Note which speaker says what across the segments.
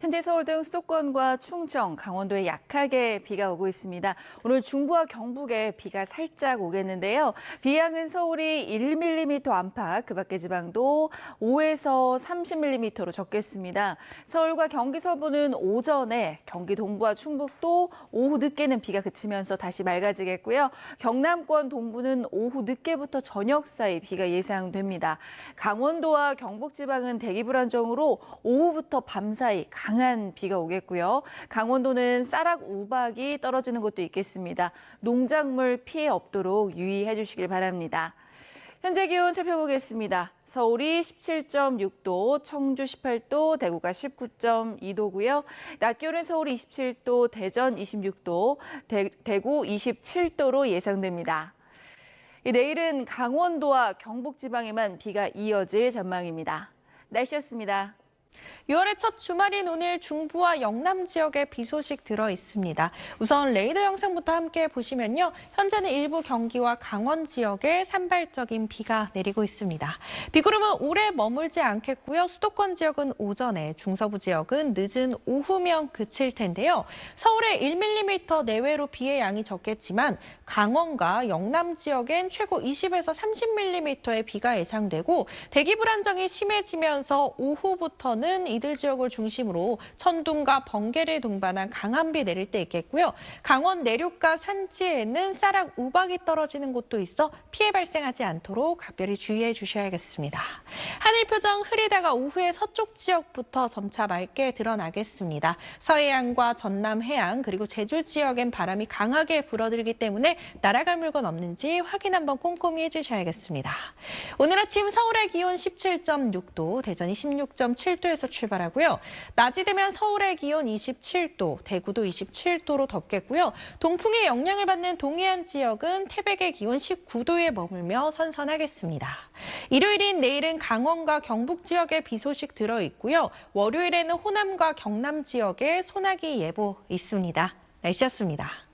Speaker 1: 현재 서울 등 수도권과 충청, 강원도에 약하게 비가 오고 있습니다. 오늘 중부와 경북에 비가 살짝 오겠는데요. 비 양은 서울이 1mm 안팎, 그 밖의 지방도 5에서 30mm로 적겠습니다. 서울과 경기 서부는 오전에, 경기 동부와 충북도 오후 늦게는 비가 그치면서 다시 맑아지겠고요. 경남권 동부는 오후 늦게부터 저녁 사이 비가 예상됩니다. 강원도와 경북 지방은 대기 불안정으로 오후부터 밤 사이 강한 비가 오겠고요. 강원도는 쌀락 우박이 떨어지는 곳도 있겠습니다. 농작물 피해 없도록 유의해 주시길 바랍니다. 현재 기온 살펴보겠습니다. 서울이 17.6도, 청주 18도, 대구가 19.2도고요. 낮 기온은 서울이 27도, 대전 26도, 대구 27도로 예상됩니다. 내일은 강원도와 경북 지방에만 비가 이어질 전망입니다. 날씨였습니다.
Speaker 2: 6월의 첫 주말인 오늘 중부와 영남 지역에 비 소식 들어 있습니다. 우선 레이더 영상부터 함께 보시면요. 현재는 일부 경기와 강원 지역에 산발적인 비가 내리고 있습니다. 비구름은 오래 머물지 않겠고요. 수도권 지역은 오전에, 중서부 지역은 늦은 오후면 그칠 텐데요. 서울의 1mm 내외로 비의 양이 적겠지만 강원과 영남 지역엔 최고 20에서 30mm의 비가 예상되고 대기 불안정이 심해지면서 오후부터는 이들 지역을 중심으로 천둥과 번개를 동반한 강한 비 내릴 때 있겠고요. 강원 내륙과 산지에는 쌀락 우박이 떨어지는 곳도 있어 피해 발생하지 않도록 각별히 주의해 주셔야겠습니다. 하늘 표정 흐리다가 오후에 서쪽 지역부터 점차 맑게 드러나겠습니다. 서해안과 전남 해안 그리고 제주 지역엔 바람이 강하게 불어들기 때문에 날아갈 물건 없는지 확인 한번 꼼꼼히 해주셔야겠습니다. 오늘 아침 서울의 기온 17.6도, 대전이 16.7도에서 출발하고요. 낮이 되면 서울의 기온 27도, 대구도 27도로 덥겠고요. 동풍의 영향을 받는 동해안 지역은 태백의 기온 19도에 머물며 선선하겠습니다. 일요일인 내일은 강원과 경북 지역에 비 소식 들어 있고요. 월요일에는 호남과 경남 지역에 소나기 예보 있습니다. 날씨였습니다.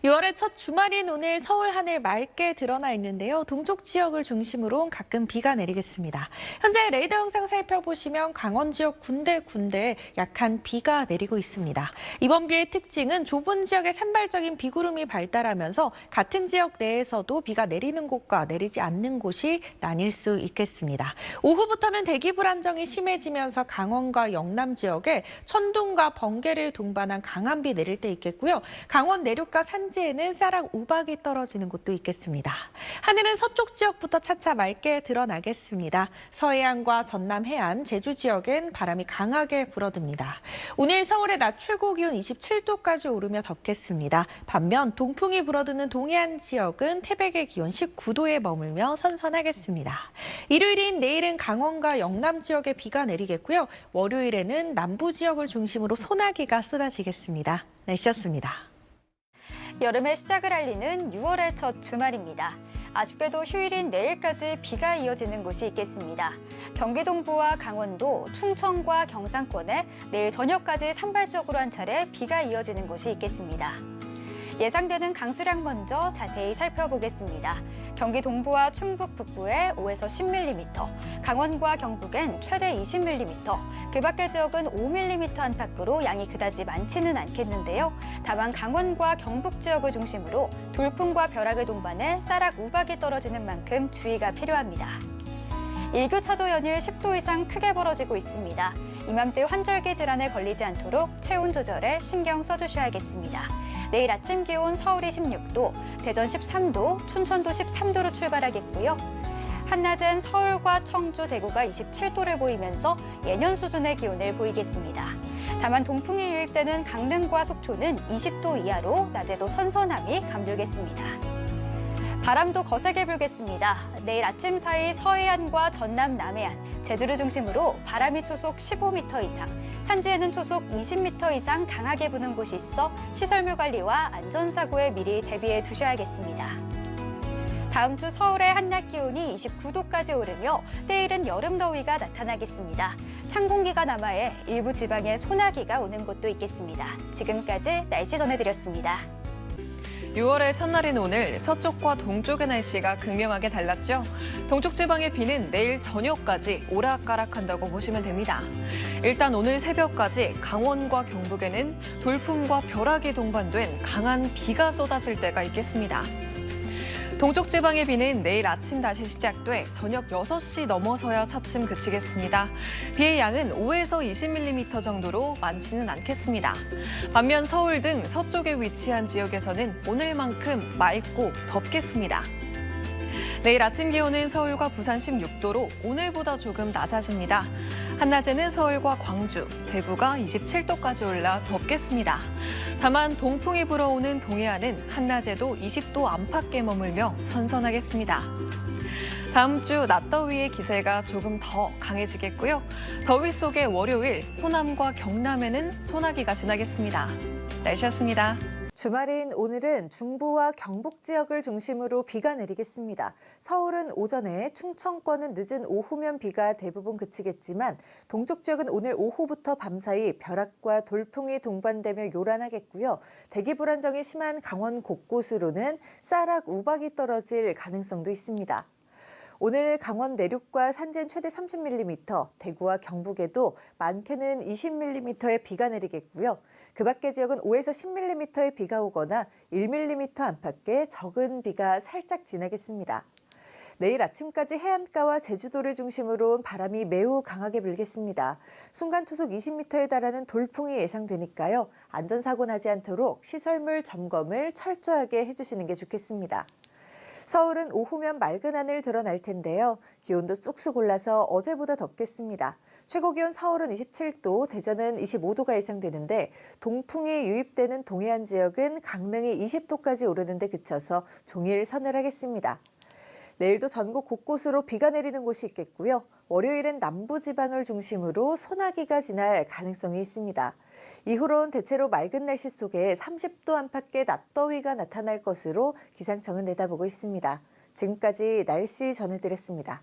Speaker 2: 6월의 첫 주말인 오늘 서울 하늘 맑게 드러나 있는데요. 동쪽 지역을 중심으로 가끔 비가 내리겠습니다. 현재 레이더 영상 살펴보시면 강원 지역 군데군데 약한 비가 내리고 있습니다. 이번 비의 특징은 좁은 지역에 산발적인 비구름이 발달하면서 같은 지역 내에서도 비가 내리는 곳과 내리지 않는 곳이 나뉠 수 있겠습니다. 오후부터는 대기 불안정이 심해지면서 강원과 영남 지역에 천둥과 번개를 동반한 강한 비 내릴 때 있겠고요. 강원 내륙과 산지에는 쌀락 우박이 떨어지는 곳도 있겠습니다. 하늘은 서쪽 지역부터 차차 맑게 드러나겠습니다. 서해안과 전남 해안, 제주 지역엔 바람이 강하게 불어듭니다. 오늘 서울의 낮 최고 기온 27도까지 오르며 덥겠습니다. 반면 동풍이 불어드는 동해안 지역은 태백의 기온 19도에 머물며 선선하겠습니다. 일요일인 내일은 강원과 영남 지역에 비가 내리겠고요. 월요일에는 남부 지역을 중심으로 소나기가 쏟아지겠습니다. 날씨였습니다.
Speaker 3: 여름의 시작을 알리는 6월의 첫 주말입니다. 아쉽게도 휴일인 내일까지 비가 이어지는 곳이 있겠습니다. 경기 동부와 강원도, 충청과 경상권에 내일 저녁까지 산발적으로 한 차례 비가 이어지는 곳이 있겠습니다. 예상되는 강수량 먼저 자세히 살펴보겠습니다. 경기 동부와 충북 북부에 5에서 10mm, 강원과 경북엔 최대 20mm, 그 밖의 지역은 5mm 안팎으로 양이 그다지 많지는 않겠는데요. 다만 강원과 경북 지역을 중심으로 돌풍과 벼락을 동반해 쌀락 우박이 떨어지는 만큼 주의가 필요합니다. 일교차도 연일 10도 이상 크게 벌어지고 있습니다. 이맘때 환절기 질환에 걸리지 않도록 체온 조절에 신경 써주셔야겠습니다. 내일 아침 기온 서울이 16도, 대전 13도, 춘천도 13도로 출발하겠고요. 한낮엔 서울과 청주, 대구가 27도를 보이면서 예년 수준의 기온을 보이겠습니다. 다만 동풍이 유입되는 강릉과 속초는 20도 이하로 낮에도 선선함이 감돌겠습니다. 바람도 거세게 불겠습니다. 내일 아침 사이 서해안과 전남 남해안, 제주를 중심으로 바람이 초속 15m 이상, 산지에는 초속 20m 이상 강하게 부는 곳이 있어 시설물 관리와 안전사고에 미리 대비해 두셔야겠습니다. 다음 주 서울의 한낮 기온이 29도까지 오르며 때이른 여름 더위가 나타나겠습니다. 찬 공기가 남하해 일부 지방에 소나기가 오는 곳도 있겠습니다. 지금까지 날씨 전해드렸습니다.
Speaker 4: 6월의 첫날인 오늘 서쪽과 동쪽의 날씨가 극명하게 달랐죠. 동쪽 지방의 비는 내일 저녁까지 오락가락한다고 보시면 됩니다. 일단 오늘 새벽까지 강원과 경북에는 돌풍과 벼락이 동반된 강한 비가 쏟아질 때가 있겠습니다. 동쪽 지방의 비는 내일 아침 다시 시작돼 저녁 6시 넘어서야 차츰 그치겠습니다. 비의 양은 5에서 20mm 정도로 많지는 않겠습니다. 반면 서울 등 서쪽에 위치한 지역에서는 오늘만큼 맑고 덥겠습니다. 내일 아침 기온은 서울과 부산 16도로 오늘보다 조금 낮아집니다. 한낮에는 서울과 광주, 대구가 27도까지 올라 덥겠습니다. 다만 동풍이 불어오는 동해안은 한낮에도 20도 안팎에 머물며 선선하겠습니다. 다음 주 낮더위의 기세가 조금 더 강해지겠고요. 더위 속에 월요일 호남과 경남에는 소나기가 지나겠습니다. 날씨였습니다.
Speaker 5: 주말인 오늘은 중부와 경북 지역을 중심으로 비가 내리겠습니다. 서울은 오전에, 충청권은 늦은 오후면 비가 대부분 그치겠지만 동쪽 지역은 오늘 오후부터 밤사이 벼락과 돌풍이 동반되며 요란하겠고요. 대기 불안정이 심한 강원 곳곳으로는 쌀락 우박이 떨어질 가능성도 있습니다. 오늘 강원 내륙과 산지엔 최대 30mm, 대구와 경북에도 많게는 20mm의 비가 내리겠고요. 그 밖의 지역은 5에서 10mm의 비가 오거나 1mm 안팎의 적은 비가 살짝 지나겠습니다. 내일 아침까지 해안가와 제주도를 중심으로 바람이 매우 강하게 불겠습니다. 순간 초속 20m에 달하는 돌풍이 예상되니까요. 안전사고 나지 않도록 시설물 점검을 철저하게 해주시는 게 좋겠습니다. 서울은 오후면 맑은 하늘 드러날 텐데요. 기온도 쑥쑥 올라서 어제보다 덥겠습니다. 최고 기온 서울은 27도, 대전은 25도가 예상되는데 동풍이 유입되는 동해안 지역은 강릉이 20도까지 오르는데 그쳐서 종일 서늘하겠습니다. 내일도 전국 곳곳으로 비가 내리는 곳이 있겠고요. 월요일은 남부지방을 중심으로 소나기가 지날 가능성이 있습니다. 이후로는 대체로 맑은 날씨 속에 30도 안팎의 낮더위가 나타날 것으로 기상청은 내다보고 있습니다. 지금까지 날씨 전해드렸습니다.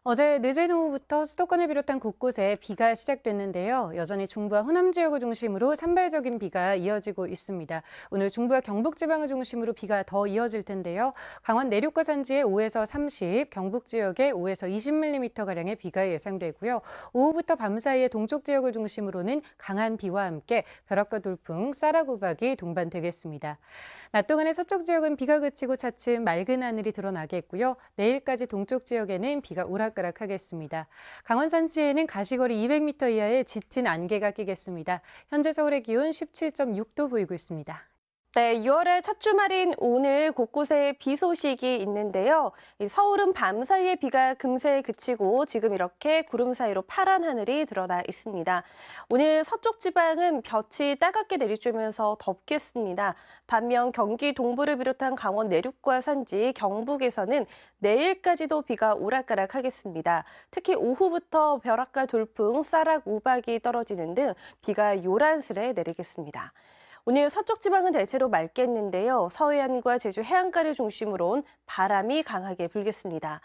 Speaker 6: 어제 늦은 오후부터 수도권을 비롯한 곳곳에 비가 시작됐는데요. 여전히 중부와 호남 지역을 중심으로 산발적인 비가 이어지고 있습니다. 오늘 중부와 경북 지방을 중심으로 비가 더 이어질 텐데요. 강원 내륙과 산지에 5에서 30, 경북 지역에 5에서 20mm가량의 비가 예상되고요. 오후부터 밤 사이에 동쪽 지역을 중심으로는 강한 비와 함께 벼락과 돌풍, 쌀락 우박이 동반되겠습니다. 낮 동안의 서쪽 지역은 비가 그치고 차츰 맑은 하늘이 드러나겠고요. 내일까지 동쪽 지역에는 비가 오락가락하겠습니다. 강원 산지에는 가시거리 200m 이하의 짙은 안개가 끼겠습니다. 현재 서울의 기온 17.6도 보이고 있습니다.
Speaker 7: 네, 6월의 첫 주말인 오늘 곳곳에 비 소식이 있는데요. 서울은 밤 사이에 비가 금세 그치고 지금 이렇게 구름 사이로 파란 하늘이 드러나 있습니다. 오늘 서쪽 지방은 볕이 따갑게 내리쬐면서 덥겠습니다. 반면 경기 동부를 비롯한 강원 내륙과 산지, 경북에서는 내일까지도 비가 오락가락하겠습니다. 특히 오후부터 벼락과 돌풍, 쌀락 우박이 떨어지는 등 비가 요란스레 내리겠습니다. 오늘 서쪽 지방은 대체로 맑겠는데요. 서해안과 제주 해안가를 중심으로 바람이 강하게 불겠습니다.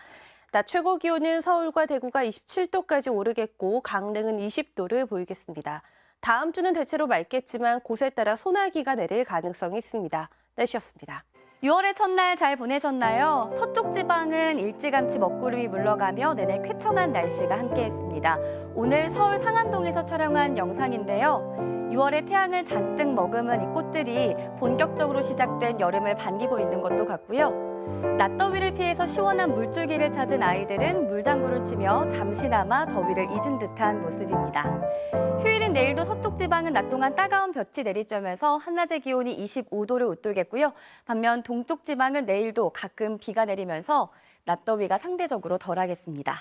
Speaker 7: 낮 최고 기온은 서울과 대구가 27도까지 오르겠고 강릉은 20도를 보이겠습니다. 다음 주는 대체로 맑겠지만 곳에 따라 소나기가 내릴 가능성이 있습니다. 날씨였습니다.
Speaker 3: 6월의 첫날 잘 보내셨나요? 서쪽 지방은 일찌감치 먹구름이 물러가며 내내 쾌청한 날씨가 함께했습니다. 오늘 서울 상암동에서 촬영한 영상인데요. 6월에 태양을 잔뜩 머금은 이 꽃들이 본격적으로 시작된 여름을 반기고 있는 것도 같고요. 낮더위를 피해서 시원한 물줄기를 찾은 아이들은 물장구를 치며 잠시나마 더위를 잊은 듯한 모습입니다. 휴일인 내일도 서쪽 지방은 낮 동안 따가운 볕이 내리쬐면서 한낮의 기온이 25도를 웃돌겠고요. 반면 동쪽 지방은 내일도 가끔 비가 내리면서 낮더위가 상대적으로 덜하겠습니다.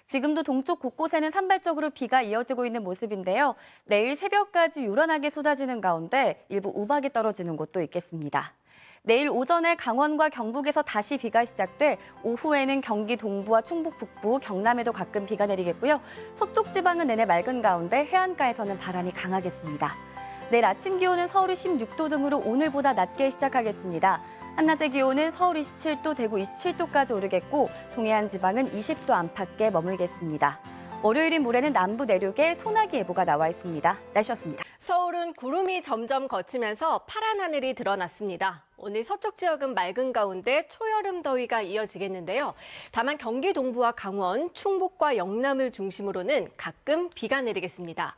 Speaker 3: 지금도 동쪽 곳곳에는 산발적으로 비가 이어지고 있는 모습인데요. 내일 새벽까지 요란하게 쏟아지는 가운데 일부 우박이 떨어지는 곳도 있겠습니다. 내일 오전에 강원과 경북에서 다시 비가 시작돼 오후에는 경기 동부와 충북 북부, 경남에도 가끔 비가 내리겠고요. 서쪽 지방은 내내 맑은 가운데 해안가에서는 바람이 강하겠습니다. 내일 아침 기온은 서울이 16도 등으로 오늘보다 낮게 시작하겠습니다. 한낮의 기온은 서울 27도, 대구 27도까지 오르겠고 동해안 지방은 20도 안팎에 머물겠습니다. 월요일인 모레는 남부 내륙에 소나기 예보가 나와 있습니다. 날씨였습니다.
Speaker 8: 서울은 구름이 점점 걷히면서 파란 하늘이 드러났습니다. 오늘 서쪽 지역은 맑은 가운데 초여름 더위가 이어지겠는데요. 다만 경기 동부와 강원, 충북과 영남을 중심으로는 가끔 비가 내리겠습니다.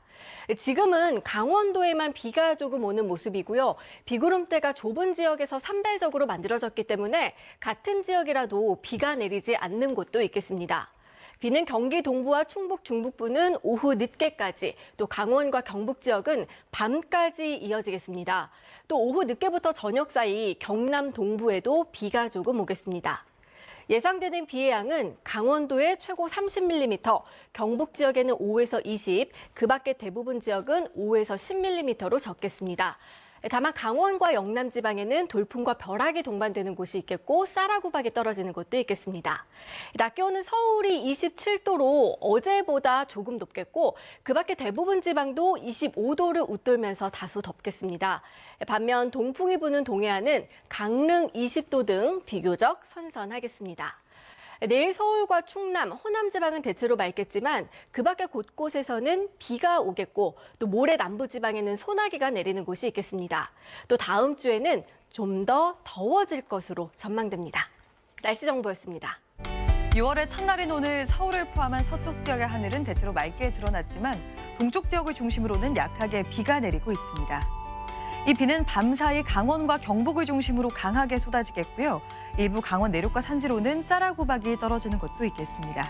Speaker 8: 지금은 강원도에만 비가 조금 오는 모습이고요. 비구름대가 좁은 지역에서 산발적으로 만들어졌기 때문에 같은 지역이라도 비가 내리지 않는 곳도 있겠습니다. 비는 경기 동부와 충북 중북부는 오후 늦게까지, 또 강원과 경북 지역은 밤까지 이어지겠습니다. 또 오후 늦게부터 저녁 사이 경남 동부에도 비가 조금 오겠습니다. 예상되는 비의 양은 강원도에 최고 30mm, 경북 지역에는 5에서 20, 그 밖에 대부분 지역은 5에서 10mm로 적겠습니다. 다만 강원과 영남 지방에는 돌풍과 벼락이 동반되는 곳이 있겠고 쌀아구박이 떨어지는 곳도 있겠습니다. 낮 기온은 서울이 27도로 어제보다 조금 높겠고 그 밖에 대부분 지방도 25도를 웃돌면서 다소 덥겠습니다. 반면 동풍이 부는 동해안은 강릉 20도 등 비교적 선선하겠습니다. 내일 서울과 충남, 호남 지방은 대체로 맑겠지만 그 밖에 곳곳에서는 비가 오겠고 또 모레 남부 지방에는 소나기가 내리는 곳이 있겠습니다. 또 다음 주에는 좀 더 더워질 것으로 전망됩니다. 날씨 정보였습니다.
Speaker 4: 6월의 첫날인 오늘 서울을 포함한 서쪽 지역의 하늘은 대체로 맑게 드러났지만 동쪽 지역을 중심으로는 약하게 비가 내리고 있습니다. 이 비는 밤사이 강원과 경북을 중심으로 강하게 쏟아지겠고요. 일부 강원 내륙과 산지로는 쌀아구박이 떨어지는 곳도 있겠습니다.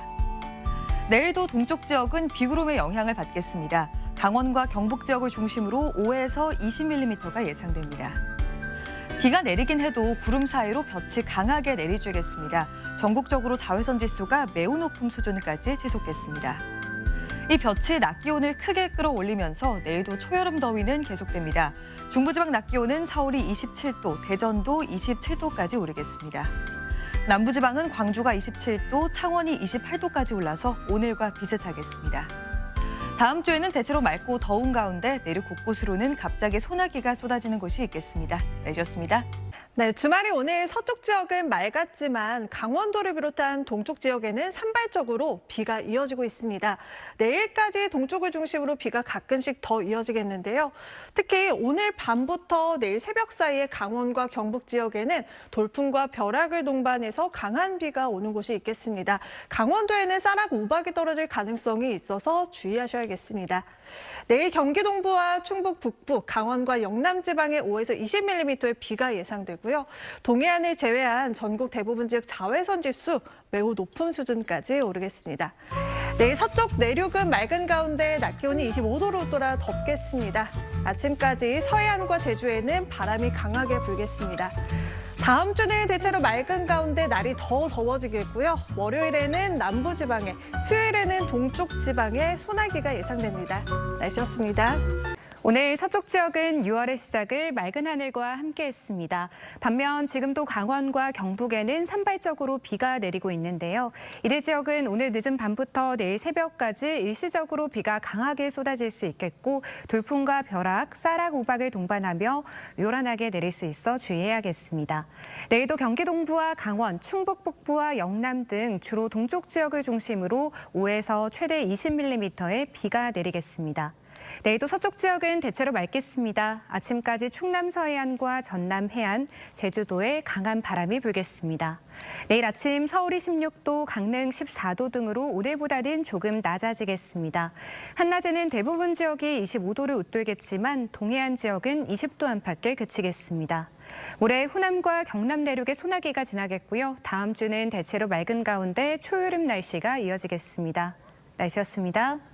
Speaker 4: 내일도 동쪽 지역은 비구름의 영향을 받겠습니다. 강원과 경북 지역을 중심으로 5에서 20mm가 예상됩니다. 비가 내리긴 해도 구름 사이로 볕이 강하게 내리쬐겠습니다. 전국적으로 자외선 지수가 매우 높은 수준까지 치솟겠습니다. 이 볕이 낮 기온을 크게 끌어올리면서 내일도 초여름 더위는 계속됩니다. 중부지방 낮 기온은 서울이 27도, 대전도 27도까지 오르겠습니다. 남부지방은 광주가 27도, 창원이 28도까지 올라서 오늘과 비슷하겠습니다. 다음 주에는 대체로 맑고 더운 가운데 내륙 곳곳으로는 갑자기 소나기가 쏟아지는 곳이 있겠습니다. 날씨였습니다.
Speaker 9: 네, 주말이 오늘 서쪽 지역은 맑았지만 강원도를 비롯한 동쪽 지역에는 산발적으로 비가 이어지고 있습니다. 내일까지 동쪽을 중심으로 비가 가끔씩 더 이어지겠는데요. 특히 오늘 밤부터 내일 새벽 사이에 강원과 경북 지역에는 돌풍과 벼락을 동반해서 강한 비가 오는 곳이 있겠습니다. 강원도에는 쌀아구 우박이 떨어질 가능성이 있어서 주의하셔야겠습니다. 내일 경기 동부와 충북 북부, 강원과 영남 지방에 5에서 20mm의 비가 예상되고요. 동해안을 제외한 전국 대부분 지역 자외선 지수 매우 높은 수준까지 오르겠습니다. 내일 서쪽 내륙은 맑은 가운데 낮 기온이 25도로 돌아 덥겠습니다. 아침까지 서해안과 제주에는 바람이 강하게 불겠습니다. 다음 주는 대체로 맑은 가운데 날이 더 더워지겠고요. 월요일에는 남부지방에, 수요일에는 동쪽 지방에 소나기가 예상됩니다. 날씨였습니다.
Speaker 10: 오늘 서쪽 지역은 6월의 시작을 맑은 하늘과 함께했습니다. 반면 지금도 강원과 경북에는 산발적으로 비가 내리고 있는데요. 이들 지역은 오늘 늦은 밤부터 내일 새벽까지 일시적으로 비가 강하게 쏟아질 수 있겠고 돌풍과 벼락, 쌀악, 우박을 동반하며 요란하게 내릴 수 있어 주의해야겠습니다. 내일도 경기 동부와 강원, 충북 북부와 영남 등 주로 동쪽 지역을 중심으로 5에서 최대 20mm의 비가 내리겠습니다. 내일도 서쪽 지역은 대체로 맑겠습니다. 아침까지 충남 서해안과 전남 해안, 제주도에 강한 바람이 불겠습니다. 내일 아침 서울이 16도, 강릉 14도 등으로 오늘보다는 조금 낮아지겠습니다. 한낮에는 대부분 지역이 25도를 웃돌겠지만 동해안 지역은 20도 안팎에 그치겠습니다. 모레 호남과 경남 내륙에 소나기가 지나겠고요. 다음 주는 대체로 맑은 가운데 초여름 날씨가 이어지겠습니다. 날씨였습니다.